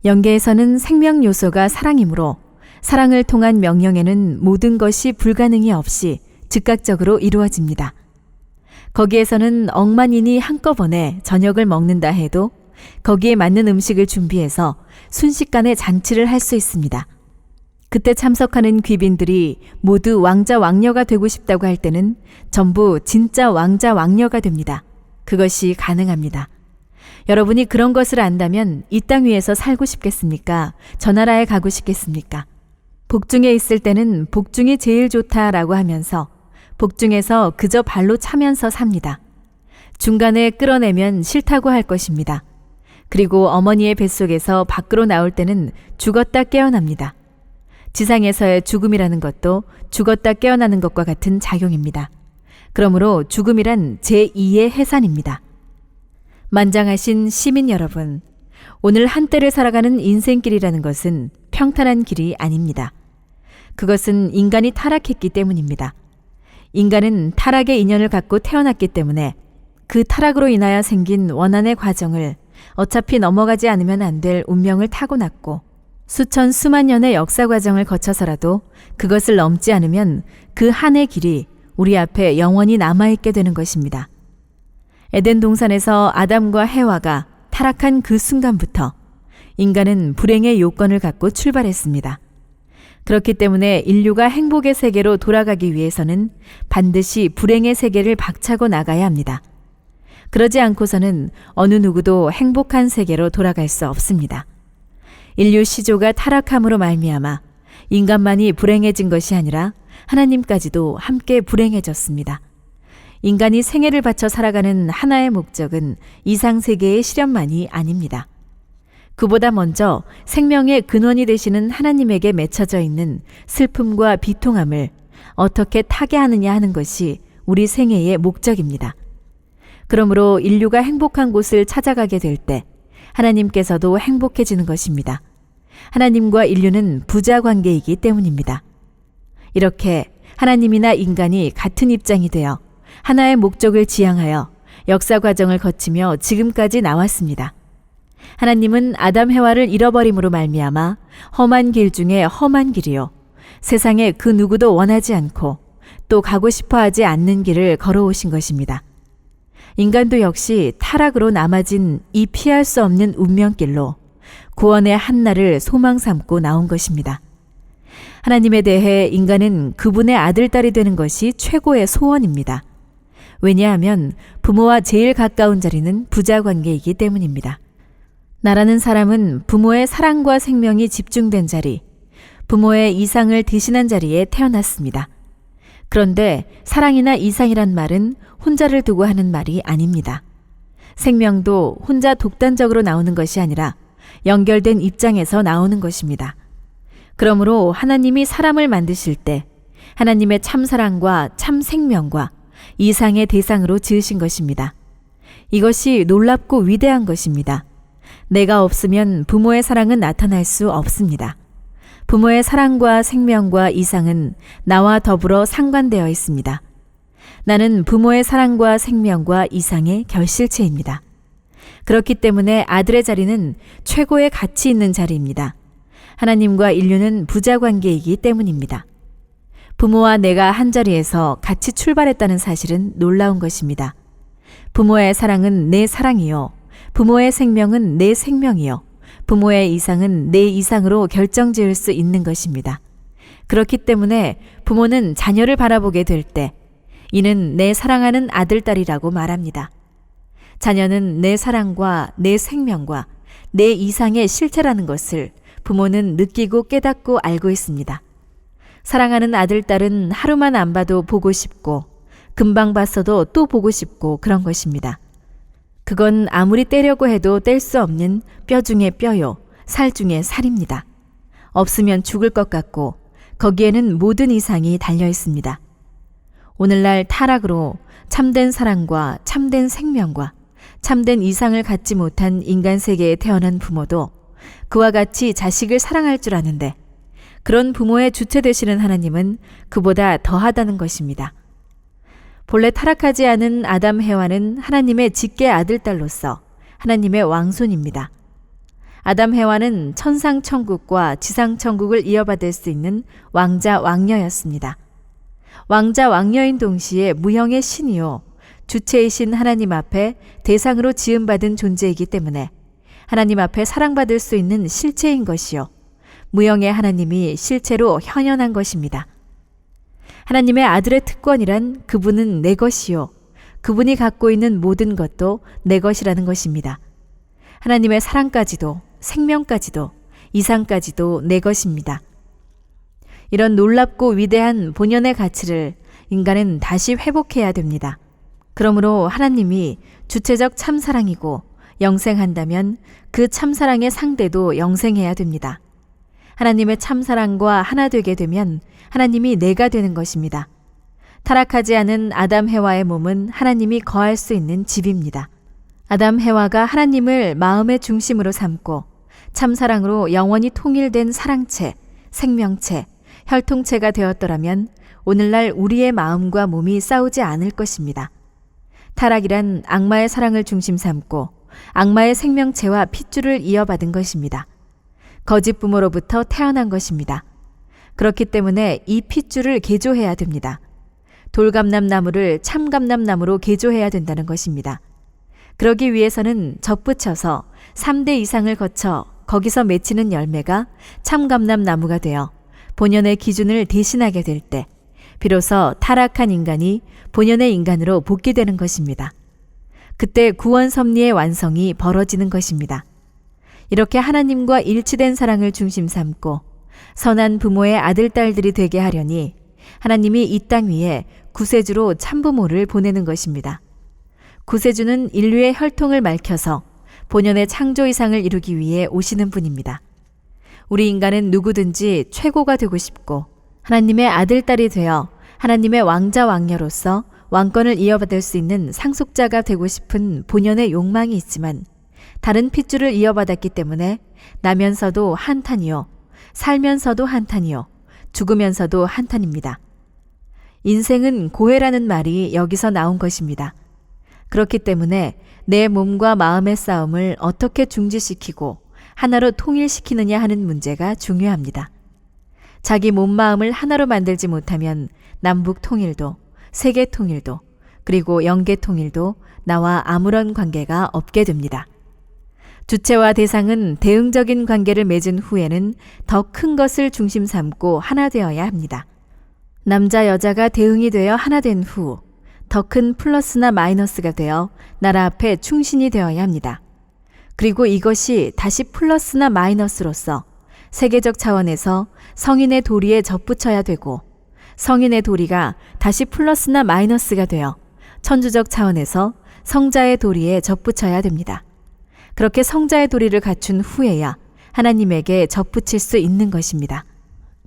영계에서는 생명 요소가 사랑이므로 사랑을 통한 명령에는 모든 것이 불가능이 없이 즉각적으로 이루어집니다. 거기에서는 억만인이 한꺼번에 저녁을 먹는다 해도 거기에 맞는 음식을 준비해서 순식간에 잔치를 할 수 있습니다. 그때 참석하는 귀빈들이 모두 왕자 왕녀가 되고 싶다고 할 때는 전부 진짜 왕자 왕녀가 됩니다. 그것이 가능합니다. 여러분이 그런 것을 안다면 이 땅 위에서 살고 싶겠습니까? 저 나라에 가고 싶겠습니까? 복중에 있을 때는 복중이 제일 좋다라고 하면서 복중에서 그저 발로 차면서 삽니다. 중간에 끌어내면 싫다고 할 것입니다. 그리고 어머니의 뱃속에서 밖으로 나올 때는 죽었다 깨어납니다. 지상에서의 죽음이라는 것도 죽었다 깨어나는 것과 같은 작용입니다. 그러므로 죽음이란 제2의 해산입니다. 만장하신 시민 여러분, 오늘 한때를 살아가는 인생길이라는 것은 평탄한 길이 아닙니다. 그것은 인간이 타락했기 때문입니다. 인간은 타락의 인연을 갖고 태어났기 때문에 그 타락으로 인하여 생긴 원한의 과정을 어차피 넘어가지 않으면 안 될 운명을 타고났고 수천 수만 년의 역사 과정을 거쳐서라도 그것을 넘지 않으면 그 한의 길이 우리 앞에 영원히 남아있게 되는 것입니다. 에덴 동산에서 아담과 해와가 타락한 그 순간부터 인간은 불행의 요건을 갖고 출발했습니다. 그렇기 때문에 인류가 행복의 세계로 돌아가기 위해서는 반드시 불행의 세계를 박차고 나가야 합니다. 그러지 않고서는 어느 누구도 행복한 세계로 돌아갈 수 없습니다. 인류 시조가 타락함으로 말미암아 인간만이 불행해진 것이 아니라 하나님까지도 함께 불행해졌습니다. 인간이 생애를 바쳐 살아가는 하나의 목적은 이상세계의 실현만이 아닙니다. 그보다 먼저 생명의 근원이 되시는 하나님에게 맺혀져 있는 슬픔과 비통함을 어떻게 타개하느냐 하는 것이 우리 생애의 목적입니다. 그러므로 인류가 행복한 곳을 찾아가게 될 때 하나님께서도 행복해지는 것입니다. 하나님과 인류는 부자 관계이기 때문입니다. 이렇게 하나님이나 인간이 같은 입장이 되어 하나의 목적을 지향하여 역사 과정을 거치며 지금까지 나왔습니다. 하나님은 아담 해와를 잃어버림으로 말미암아 험한 길 중에 험한 길이요 세상에 그 누구도 원하지 않고 또 가고 싶어 하지 않는 길을 걸어오신 것입니다. 인간도 역시 타락으로 남아진 이 피할 수 없는 운명길로 구원의 한날을 소망 삼고 나온 것입니다. 하나님에 대해 인간은 그분의 아들딸이 되는 것이 최고의 소원입니다. 왜냐하면 부모와 제일 가까운 자리는 부자 관계이기 때문입니다. 나라는 사람은 부모의 사랑과 생명이 집중된 자리, 부모의 이상을 대신한 자리에 태어났습니다. 그런데 사랑이나 이상이란 말은 혼자를 두고 하는 말이 아닙니다. 생명도 혼자 독단적으로 나오는 것이 아니라 연결된 입장에서 나오는 것입니다. 그러므로 하나님이 사람을 만드실 때 하나님의 참사랑과 참생명과 이상의 대상으로 지으신 것입니다. 이것이 놀랍고 위대한 것입니다. 내가 없으면 부모의 사랑은 나타날 수 없습니다. 부모의 사랑과 생명과 이상은 나와 더불어 상관되어 있습니다. 나는 부모의 사랑과 생명과 이상의 결실체입니다. 그렇기 때문에 아들의 자리는 최고의 가치 있는 자리입니다. 하나님과 인류는 부자 관계이기 때문입니다. 부모와 내가 한자리에서 같이 출발했다는 사실은 놀라운 것입니다. 부모의 사랑은 내 사랑이요. 부모의 생명은 내 생명이요. 부모의 이상은 내 이상으로 결정지을 수 있는 것입니다. 그렇기 때문에 부모는 자녀를 바라보게 될 때 이는 내 사랑하는 아들딸이라고 말합니다. 자녀는 내 사랑과 내 생명과 내 이상의 실체라는 것을 부모는 느끼고 깨닫고 알고 있습니다. 사랑하는 아들딸은 하루만 안 봐도 보고 싶고 금방 봤어도 또 보고 싶고 그런 것입니다. 그건 아무리 떼려고 해도 뗄 수 없는 뼈 중에 뼈요, 살 중에 살입니다. 없으면 죽을 것 같고 거기에는 모든 이상이 달려 있습니다. 오늘날 타락으로 참된 사랑과 참된 생명과 참된 이상을 갖지 못한 인간 세계에 태어난 부모도 그와 같이 자식을 사랑할 줄 아는데 그런 부모의 주체 되시는 하나님은 그보다 더하다는 것입니다. 본래 타락하지 않은 아담 해와는 하나님의 직계 아들딸로서 하나님의 왕손입니다. 아담 해와는 천상천국과 지상천국을 이어받을 수 있는 왕자 왕녀였습니다. 왕자 왕녀인 동시에 무형의 신이요 주체이신 하나님 앞에 대상으로 지음받은 존재이기 때문에 하나님 앞에 사랑받을 수 있는 실체인 것이요 무형의 하나님이 실체로 현현한 것입니다. 하나님의 아들의 특권이란 그분은 내 것이요 그분이 갖고 있는 모든 것도 내 것이라는 것입니다. 하나님의 사랑까지도 생명까지도 이상까지도 내 것입니다. 이런 놀랍고 위대한 본연의 가치를 인간은 다시 회복해야 됩니다. 그러므로 하나님이 주체적 참사랑이고 영생한다면 그 참사랑의 상대도 영생해야 됩니다. 하나님의 참사랑과 하나 되게 되면 하나님이 내가 되는 것입니다. 타락하지 않은 아담 해와의 몸은 하나님이 거할 수 있는 집입니다. 아담 해와가 하나님을 마음의 중심으로 삼고 참사랑으로 영원히 통일된 사랑체, 생명체, 혈통체가 되었더라면 오늘날 우리의 마음과 몸이 싸우지 않을 것입니다. 타락이란 악마의 사랑을 중심 삼고 악마의 생명체와 핏줄을 이어받은 것입니다. 거짓 부모로부터 태어난 것입니다. 그렇기 때문에 이 핏줄을 개조해야 됩니다. 돌감람나무를 참감람나무로 개조해야 된다는 것입니다. 그러기 위해서는 접붙여서 3대 이상을 거쳐 거기서 맺히는 열매가 참감람나무가 되어 본연의 기준을 대신하게 될 때 비로소 타락한 인간이 본연의 인간으로 복귀되는 것입니다. 그때 구원 섭리의 완성이 벌어지는 것입니다. 이렇게 하나님과 일치된 사랑을 중심 삼고 선한 부모의 아들딸들이 되게 하려니 하나님이 이 땅 위에 구세주로 참부모를 보내는 것입니다. 구세주는 인류의 혈통을 밝혀서 본연의 창조 이상을 이루기 위해 오시는 분입니다. 우리 인간은 누구든지 최고가 되고 싶고 하나님의 아들, 딸이 되어 하나님의 왕자, 왕녀로서 왕권을 이어받을 수 있는 상속자가 되고 싶은 본연의 욕망이 있지만 다른 핏줄을 이어받았기 때문에 나면서도 한탄이요, 살면서도 한탄이요, 죽으면서도 한탄입니다. 인생은 고해라는 말이 여기서 나온 것입니다. 그렇기 때문에 내 몸과 마음의 싸움을 어떻게 중지시키고 하나로 통일시키느냐 하는 문제가 중요합니다. 자기 몸 마음을 하나로 만들지 못하면 남북 통일도, 세계 통일도, 그리고 영계 통일도 나와 아무런 관계가 없게 됩니다. 주체와 대상은 대응적인 관계를 맺은 후에는 더 큰 것을 중심 삼고 하나 되어야 합니다. 남자, 여자가 대응이 되어 하나 된 후 더 큰 플러스나 마이너스가 되어 나라 앞에 충신이 되어야 합니다. 그리고 이것이 다시 플러스나 마이너스로서 세계적 차원에서 성인의 도리에 접붙여야 되고 성인의 도리가 다시 플러스나 마이너스가 되어 천주적 차원에서 성자의 도리에 접붙여야 됩니다. 그렇게 성자의 도리를 갖춘 후에야 하나님에게 접붙일 수 있는 것입니다.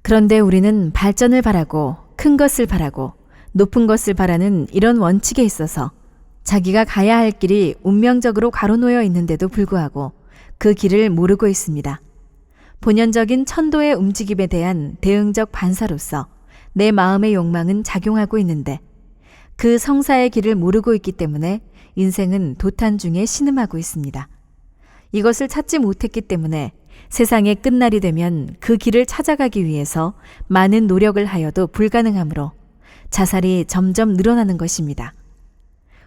그런데 우리는 발전을 바라고 큰 것을 바라고 높은 것을 바라는 이런 원칙에 있어서 자기가 가야 할 길이 운명적으로 가로놓여 있는데도 불구하고 그 길을 모르고 있습니다. 본연적인 천도의 움직임에 대한 대응적 반사로서 내 마음의 욕망은 작용하고 있는데 그 성사의 길을 모르고 있기 때문에 인생은 도탄 중에 신음하고 있습니다. 이것을 찾지 못했기 때문에 세상의 끝날이 되면 그 길을 찾아가기 위해서 많은 노력을 하여도 불가능하므로 자살이 점점 늘어나는 것입니다.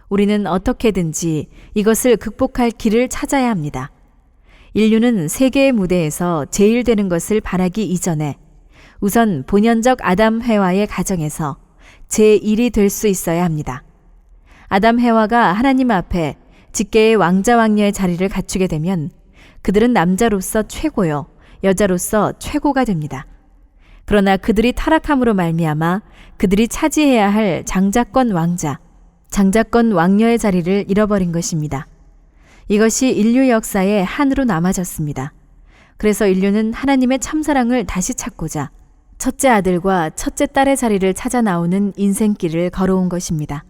우리는 어떻게든지 이것을 극복할 길을 찾아야 합니다. 인류는 세계의 무대에서 제일 되는 것을 바라기 이전에 우선 본연적 아담 해와의 가정에서 제1이 될 수 있어야 합니다. 아담 해와가 하나님 앞에 직계의 왕자 왕녀의 자리를 갖추게 되면 그들은 남자로서 최고요, 여자로서 최고가 됩니다. 그러나 그들이 타락함으로 말미암아 그들이 차지해야 할 장자권 왕자, 장자권 왕녀의 자리를 잃어버린 것입니다. 이것이 인류 역사의 한으로 남아졌습니다. 그래서 인류는 하나님의 참사랑을 다시 찾고자 첫째 아들과 첫째 딸의 자리를 찾아 나오는 인생길을 걸어온 것입니다.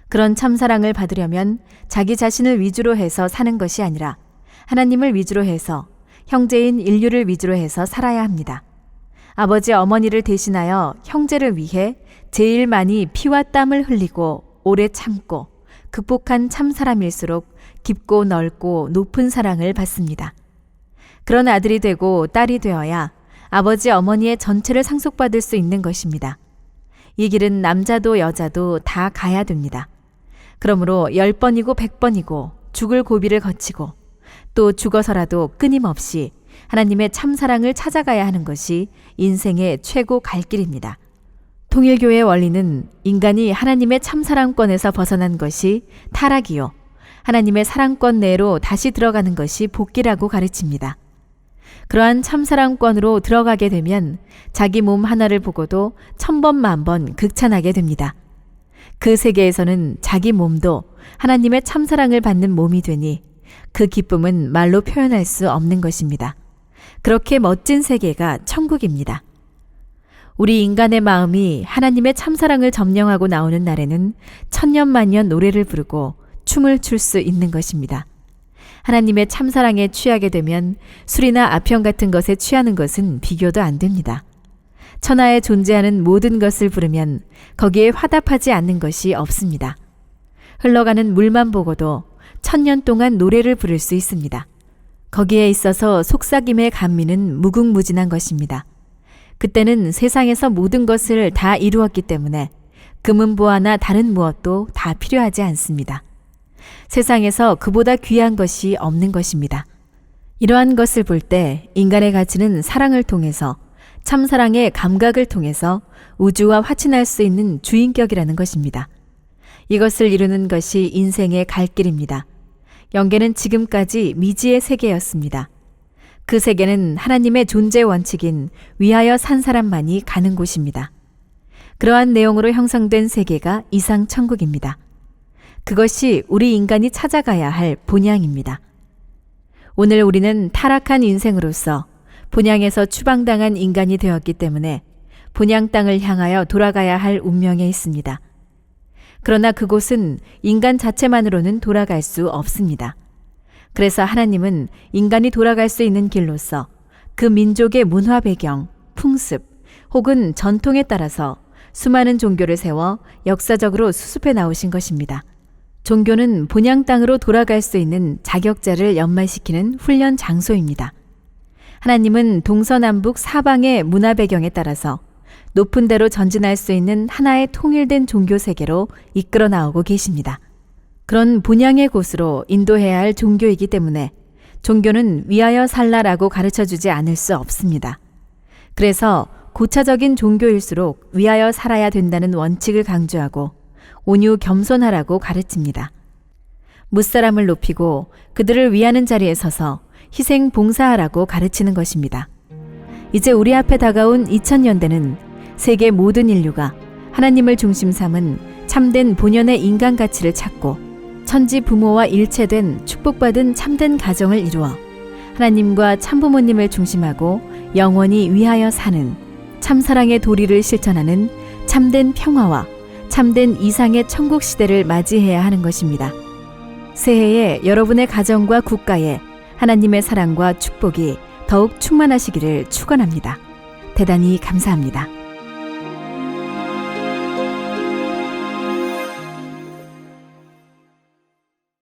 그런 참사랑을 받으려면 자기 자신을 위주로 해서 사는 것이 아니라 하나님을 위주로 해서 형제인 인류를 위주로 해서 살아야 합니다. 아버지 어머니를 대신하여 형제를 위해 제일 많이 피와 땀을 흘리고 오래 참고 극복한 참사람일수록 깊고 넓고 높은 사랑을 받습니다. 그런 아들이 되고 딸이 되어야 아버지 어머니의 전체를 상속받을 수 있는 것입니다. 이 길은 남자도 여자도 다 가야 됩니다. 그러므로 10번이고 100번이고 죽을 고비를 거치고 또 죽어서라도 끊임없이 하나님의 참사랑을 찾아가야 하는 것이 인생의 최고 갈 길입니다. 통일교의 원리는 인간이 하나님의 참사랑권에서 벗어난 것이 타락이요, 하나님의 사랑권 내로 다시 들어가는 것이 복귀라고 가르칩니다. 그러한 참사랑권으로 들어가게 되면 자기 몸 하나를 보고도 1000번 만번 극찬하게 됩니다. 그 세계에서는 자기 몸도 하나님의 참사랑을 받는 몸이 되니 그 기쁨은 말로 표현할 수 없는 것입니다. 그렇게 멋진 세계가 천국입니다. 우리 인간의 마음이 하나님의 참사랑을 점령하고 나오는 날에는 천년만년 노래를 부르고 춤을 출 수 있는 것입니다. 하나님의 참사랑에 취하게 되면 술이나 아평 같은 것에 취하는 것은 비교도 안 됩니다. 천하에 존재하는 모든 것을 부르면 거기에 화답하지 않는 것이 없습니다. 흘러가는 물만 보고도 1000년 동안 노래를 부를 수 있습니다. 거기에 있어서 속삭임의 감미는 무궁무진한 것입니다. 그때는 세상에서 모든 것을 다 이루었기 때문에 금은보화나 다른 무엇도 다 필요하지 않습니다. 세상에서 그보다 귀한 것이 없는 것입니다. 이러한 것을 볼 때 인간의 가치는 사랑을 통해서 참사랑의 감각을 통해서 우주와 화친할 수 있는 주인격이라는 것입니다. 이것을 이루는 것이 인생의 갈 길입니다. 영계는 지금까지 미지의 세계였습니다. 그 세계는 하나님의 존재 원칙인 위하여 산 사람만이 가는 곳입니다. 그러한 내용으로 형성된 세계가 이상 천국입니다. 그것이 우리 인간이 찾아가야 할 본향입니다. 오늘 우리는 타락한 인생으로서 본향에서 추방당한 인간이 되었기 때문에 본향 땅을 향하여 돌아가야 할 운명에 있습니다. 그러나 그곳은 인간 자체만으로는 돌아갈 수 없습니다. 그래서 하나님은 인간이 돌아갈 수 있는 길로서 그 민족의 문화 배경, 풍습 혹은 전통에 따라서 수많은 종교를 세워 역사적으로 수습해 나오신 것입니다. 종교는 본향 땅으로 돌아갈 수 있는 자격자를 연말시키는 훈련 장소입니다. 하나님은 동서남북 사방의 문화 배경에 따라서 높은 데로 전진할 수 있는 하나의 통일된 종교 세계로 이끌어 나오고 계십니다. 그런 본향의 곳으로 인도해야 할 종교이기 때문에 종교는 위하여 살라라고 가르쳐주지 않을 수 없습니다. 그래서 고차적인 종교일수록 위하여 살아야 된다는 원칙을 강조하고 온유 겸손하라고 가르칩니다. 무사람을 높이고 그들을 위하는 자리에 서서 희생 봉사하라고 가르치는 것입니다. 이제 우리 앞에 다가온 2000년대는 세계 모든 인류가 하나님을 중심 삼은 참된 본연의 인간 가치를 찾고 천지 부모와 일체된 축복받은 참된 가정을 이루어 하나님과 참부모님을 중심하고 영원히 위하여 사는 참사랑의 도리를 실천하는 참된 평화와 참된 이상의 천국 시대를 맞이해야 하는 것입니다. 새해에 여러분의 가정과 국가에 하나님의 사랑과 축복이 더욱 충만하시기를 축원합니다. 대단히 감사합니다.